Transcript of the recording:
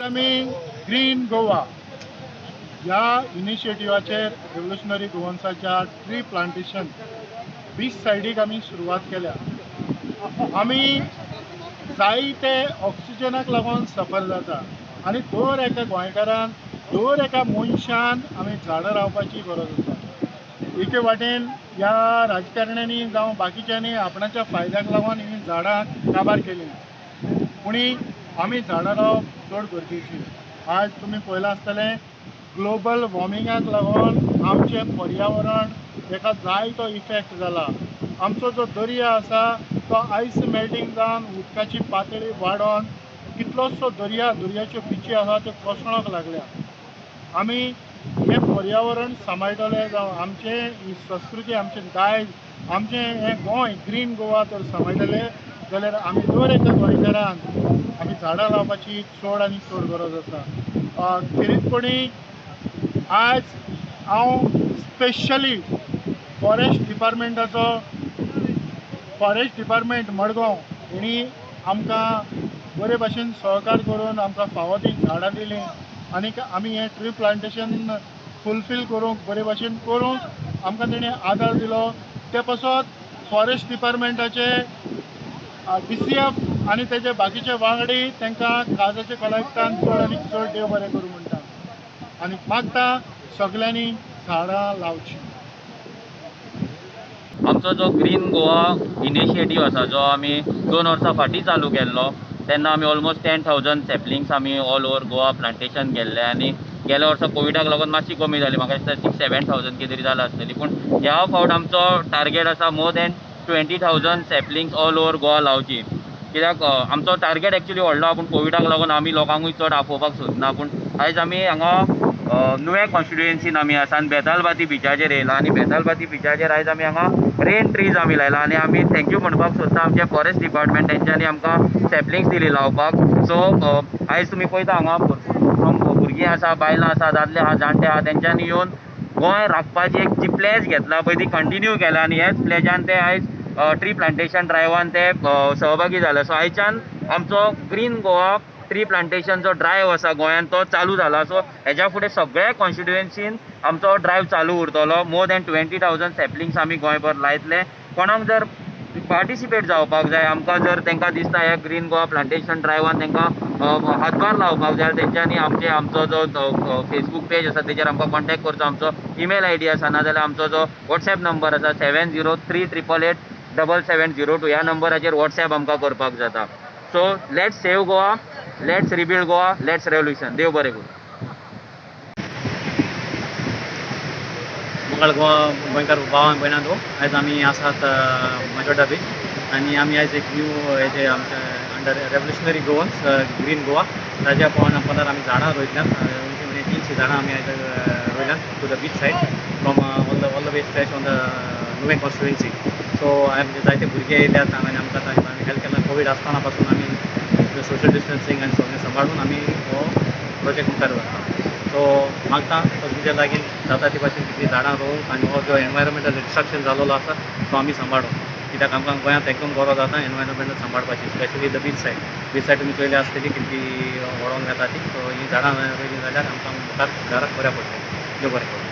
आमी ग्रीन गोवा ह्या इनिशिएटिव्हाचेर revolutionary गोवन्साच्या tree plantation beach सायडीक आमी सुरवात केल्या. आमी जायते ऑक्सिजनाक लागून सफर जाता आनी दर एका गोंयकारान दर एका मनशान आमी झाडां लावपाची गरज आसा. एके वाटेन ह्या राजकारण्यांनी जावं बाकीच्यांनी आपणाच्या फायद्याक लागून ही झाडां काबार केली, पूण आमी झाडां लावप चड गरजेची. आज तुमी पळयलां आसतलें ग्लोबल वॉर्मिंगाक लागून आमचें पर्यावरण ताका जायतो इफेक्ट जाला. आमचो जो दर्या आसा तो आयस मेल्टींग जावन उदकाची पातळी वाडोन कितलोसो दर्याच्यो बिची आसा त्यो कोसळोंक लागल्या. आमी हें पर्यावरण सांबाळटले जावं आमचें ही संस्कृती आमचें दायज आमचें हें गोंय ग्रीन गोवा जर सांबाळटले जाल्यार आमी दर एका गोंयकारान आमी झाडां लावपाची चड आनी चड गरज आसा. खेरीतपणी आज हांव स्पेशली फॉरेस्ट डिपार्टमेंट मडगांव हेणी आमकां बरे भाशेन सहकार करून आमकां फावो ती झाडां दिलीं आनीक आमी हें ट्री प्लांटेशन फुलफील करूंक बरे भाशेन करूंक आमकां तेणें आदार दिलो. ते पासत फॉरेस्ट डिपार्टमेंटाचे DCF आनी तेजे बाकीचे वांगडी तांकां काजाच्या कलेक्टान चड आनी चड देव बरें करूं म्हणटा आनी मागता सगल्यांनी झाडां लावची. आमचो जो ग्रीन गोवा इनिशिएटीव आसा जो आमी 2 वर्सां फाटीं चालू केल्लो तेन्ना आमी ऑलमोस्ट 10,000 सॅपलिंग्स आमी ऑल ओवर गोवा प्लांटेशन केल्ले आनी गेल्या वर्सा कोविडाक लागून मातशी कमी जाली, म्हाका दिसता 6-7,000 कितें तरी जालां आसतली. पूण ह्या फावट आमचो टार्गेट आसा more than 20,000 saplings all over Goa लावची. कित्याक आमचो टार्गेट एक्चुली व्हडलो आहा, पूण कोविडाक लागून आमी लोकांकूय चड आपोवपाक सोदना. पूण आयज आमी हांगा नुवें कॉन्स्टिट्युएन्सीन आमी आसा आनी बेतालबाती बिचाचेर येयला आनी बेतालबाती बिचाचेर आयज आमी हांगा रेन ट्रीज आमी लायला आनी आमी थँक्यू म्हणपाक सोदता आमचे फॉरेस्ट डिपार्टमेंट तेंच्यांनी आमकां सॅपलिंग्स दिली लावपाक. सो आयज तुमी पळयता हांगा भुरगीं आसा, बायलां आसा, दादले आहा, जाणटे आहा, तेंच्यांनी येवन गोंय राखपाची एक जी प्लेज घेतला पळय ती कंटिन्यू केला आनी हेच प्लेजान ते आयज ट्री प्लांटेशन ड्रायवान ते सहभागी जाले. सो आयच्यान आमचो ग्रीन गोवा ट्री प्लांटेशनचो ड्रायव आसा गोंयान तो चालू जाला. सो हेच्या फुडें सगळ्या कॉन्स्टिट्युएन्सीन आमचो ड्रायव चालू उरतलो. मोर दॅन 20,000 सॅपलिंग्स आमी गोंयभर लायतले. कोणाक जर पार्टिसिपेट जावपाक जाय, आमकां जर तांकां दिसता ह्या ग्रीन गोवा प्लांटेशन ड्रायवान तांकां हातभार लावपाक जाय, तेंच्यांनी आमचो जो फेसबूक पेज आसा तेजेर आमकां कॉन्टॅक्ट करचो. आमचो ईमेल ID आसा, नाजाल्यार आमचो जो वॉट्सॅप नंबर आसा 7038887702 ह्या नंबराचेर वॉट्सॅप आमकां करपाक जाता. So let's save Goa, let's rebuild Goa, let's revolution. देव बरें करूं. मंगळ गोंयकार भावां भयणांनो, आयज आमी आसात माजोड्डा बीच आनी आमी आयज एक न्यू हेजे आमच्या under Revolutionary Goans green Goa ताज्या पंदर आमी झाडां रोयल्यात. 300 झाडां आमी आयज रोयल्यात to the beach side from all the way stretch on the Nuvem constituency. So आमचे जायते भुरगे येयल्यात आनी आमकां हेल्प केला. कोवीड आसतना पासून आमी सोशल डिस्टन्सींग आनी सगळें सांबाळून आमी हो प्रोजेक्ट मुखार व्हरता. सो मागता तुमच्या लागीं जाता ती भाशेन कितलीं झाडां रोवंक आनी हो जो एनवायरमेंटल डिस्ट्रक्शन जाल्लो आसा तो आमी सांबाळूंक. कित्याक आमकां गोंयांत एकदम गरज जाता एनवायरमेंट सांबाळपाची, स्पेशली द बीच सायड तुमी चोयली आसतली कितली वळोन येता ती. सो हीं झाडां रोयलीं जाल्यार आमकां मुखार घराक बऱ्या पडटलें. देव बरें करूं.